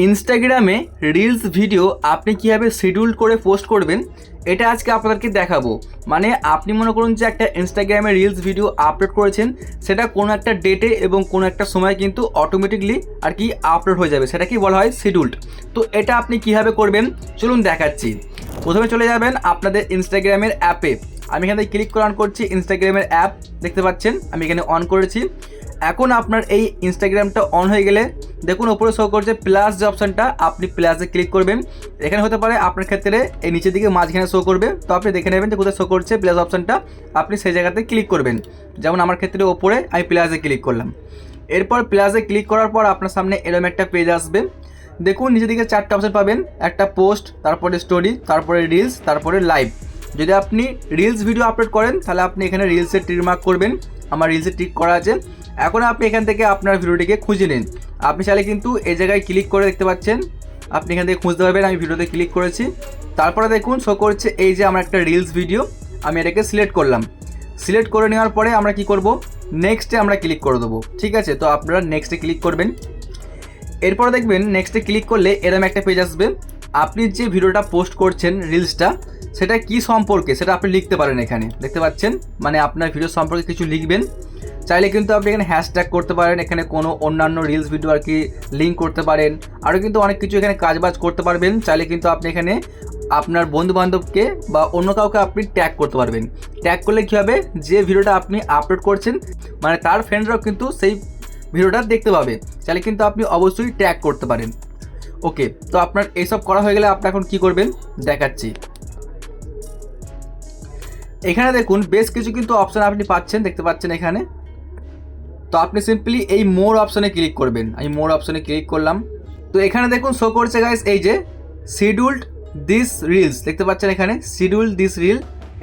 ইনস্টাগ্রামে reels video আপনি কীভাবে শিডিউল করে পোস্ট করবেন এটা আজকে আপনাদেরকে দেখাবো। মানে আপনি মনে করুন যে একটা ইনস্টাগ্রামে রিলস ভিডিও আপলোড করেছেন, সেটা কোনো একটা ডেটে এবং কোনো একটা সময় কিন্তু অটোমেটিকলি আর কি আপলোড হয়ে যাবে, সেটা কি বলা হয় শিডিউলড। তো এটা আপনি কীভাবে করবেন চলুন দেখাচ্ছি। প্রথমে চলে যাবেন আপনাদের ইনস্টাগ্রামের অ্যাপে। আমি এখানে ক্লিক করে অন করছি ইনস্টাগ্রামের অ্যাপ, দেখতে পাচ্ছেন আমি এখানে অন করেছি। এখন আপনার এই ইনস্টাগ্রামটা অন হয়ে গেলে দেখুন ওপরে শো করছে প্লাস যে অপশানটা, আপনি প্লাসে ক্লিক করবেন। এখানে হতে পারে আপনার ক্ষেত্রে এই নিচের দিকে মাঝখানে শো করবে, তো আপনি দেখে নেবেন যে কোথায় শো করছে প্লাস অপশানটা, আপনি সেই জায়গাতে ক্লিক করবেন। যেমন আমার ক্ষেত্রে ওপরে আমি প্লাসে ক্লিক করলাম। এরপর প্লাসে ক্লিক করার পর আপনার সামনে এরকম একটা পেজ আসবে। দেখুন নিচের দিকে 4টা অপশান পাবেন, একটা পোস্ট, তারপরে স্টোরি, তারপরে রিলস, তারপরে লাইভ। যদি আপনি রিলস ভিডিও আপলোড করেন তাহলে আপনি এখানে রিলসের টিক মার্ক করবেন, আমার রিলসের টিক করা আছে। এখন আপনি এখান থেকে আপনার ভিডিওটিকে খুঁজে নিন। আপনি চাইলে কিন্তু এই জায়গায় ক্লিক করে দেখতে পাচ্ছেন, আপনি এখান থেকে খুঁজতে পারবেন। আমি ভিডিওতে ক্লিক করেছি, তারপরে দেখুন শো করছে এই যে আমার একটা রিলস ভিডিও, আমি এটাকে সিলেক্ট করলাম। সিলেক্ট করে নেওয়ার পরে আমরা কি করব, নেক্সটে আমরা ক্লিক করে দেবো। ঠিক আছে, তো আপনারা নেক্সটে ক্লিক করবেন। এরপরে দেখবেন নেক্সটে ক্লিক করলে এরকম একটা পেজ আসবে। আপনি যে ভিডিওটা পোস্ট করছেন রিলসটা, সেটা কি সম্পর্কে সেটা আপনি লিখতে পারেন। এখানে দেখতে পাচ্ছেন মানে আপনার ভিডিও সম্পর্কে কিছু লিখবেন। চাইলে কিন্তু আপনি এখানে হ্যাশট্যাগ করতে পারেন, এখানে কোনো অন্যান্য রিলস ভিডিও আর কি লিঙ্ক করতে পারেন, আরও কিন্তু অনেক কিছু এখানে কাজবাজ করতে পারবেন। চাইলে কিন্তু আপনি এখানে আপনার বন্ধুবান্ধবকে বা অন্য কাউকে আপনি ট্যাগ করতে পারবেন। ট্যাগ করলে কী হবে, যে ভিডিওটা আপনি আপলোড করছেন মানে তার ফ্রেন্ডরাও কিন্তু সেই ভিডিওটা দেখতে পাবে। চাইলে কিন্তু আপনি অবশ্যই ট্যাগ করতে পারেন। ওকে, তো আপনার এইসব করা হয়ে গেলে আপনি এখন কী করবেন দেখাচ্ছি। এখানে দেখুন বেশ কিছু কিন্তু অপশান আপনি পাচ্ছেন, দেখতে পাচ্ছেন এখানে। তো আপনি সিম্পলি এই মোর অপশানে ক্লিক করবেন। আমি মোর অপশানে ক্লিক করলাম। তো এখানে দেখুন শো করছে গাইস এই যে শিডিউলড দিস রিলস, দেখতে পাচ্ছেন এখানে শিডিউল দিস রিল।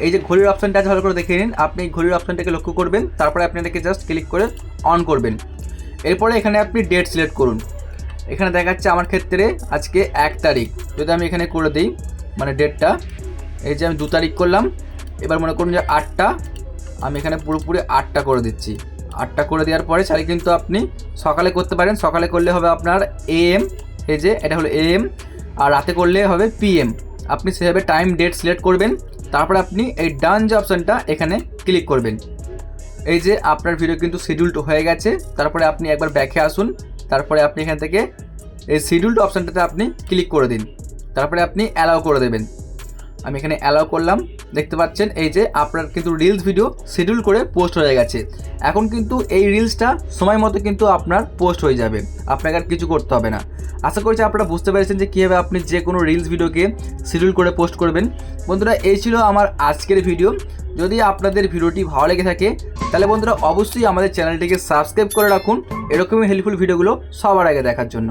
এই যে ঘড়ির অপশানটা আছে ভালো করে দেখে নিন, আপনি এই ঘড়ির অপশানটাকে লক্ষ্য করবেন, তারপরে আপনি এটাকে জাস্ট ক্লিক করে অন করবেন। এরপরে এখানে আপনি ডেট সিলেক্ট করুন। এখানে দেখাচ্ছে আমার ক্ষেত্রে আজকে 1 তারিখ, যদি আমি এখানে করে দিই মানে ডেটটা, এই যে আমি 2 তারিখ করলাম। এবার মনে করুন যে 8টা, আমি এখানে পুরোপুরি 8টা করে দিচ্ছি। 8টা করে দেওয়ার পরে চাইলে কিন্তু আপনি সকালে করতে পারেন। সকালে করলে হবে আপনার AM, এই যে এটা হলো AM, আর রাতে করলে হবে PM। আপনি সেভাবে টাইম ডেট সিলেক্ট করবেন, তারপরে আপনি এই ডান যে অপশানটা এখানে ক্লিক করবেন। এই যে আপনার ভিডিও কিন্তু শিডিউলড হয়ে গেছে। তারপরে আপনি একবার ব্যাকে আসুন, তারপরে আপনি এখান থেকে এই শিডিউলড অপশানটাতে আপনি ক্লিক করে দিন, তারপরে আপনি অ্যালাউ করে দেবেন। আমি এখানে অ্যালাউ করলাম, দেখতে পাচ্ছেন এই যে আপনার কিন্তু রিলস ভিডিও শিডিউল করে পোস্ট হয়ে গেছে। এখন কিন্তু এই রিলসটা সময় মতো কিন্তু আপনার পোস্ট হয়ে যাবে, আপনাকে আর কিছু করতে হবে না। আশা করছি আপনারা বুঝতে পেরেছেন যে কীভাবে আপনি যে কোনো রিলস ভিডিওকে শিডিউল করে পোস্ট করবেন। বন্ধুরা এই ছিল আমার আজকের ভিডিও। যদি আপনাদের ভিডিওটি ভালো লেগে থাকে তাহলে বন্ধুরা অবশ্যই আমাদের চ্যানেলটিকে সাবস্ক্রাইব করে রাখুন এরকমই হেল্পফুল ভিডিওগুলো সবার আগে দেখার জন্য।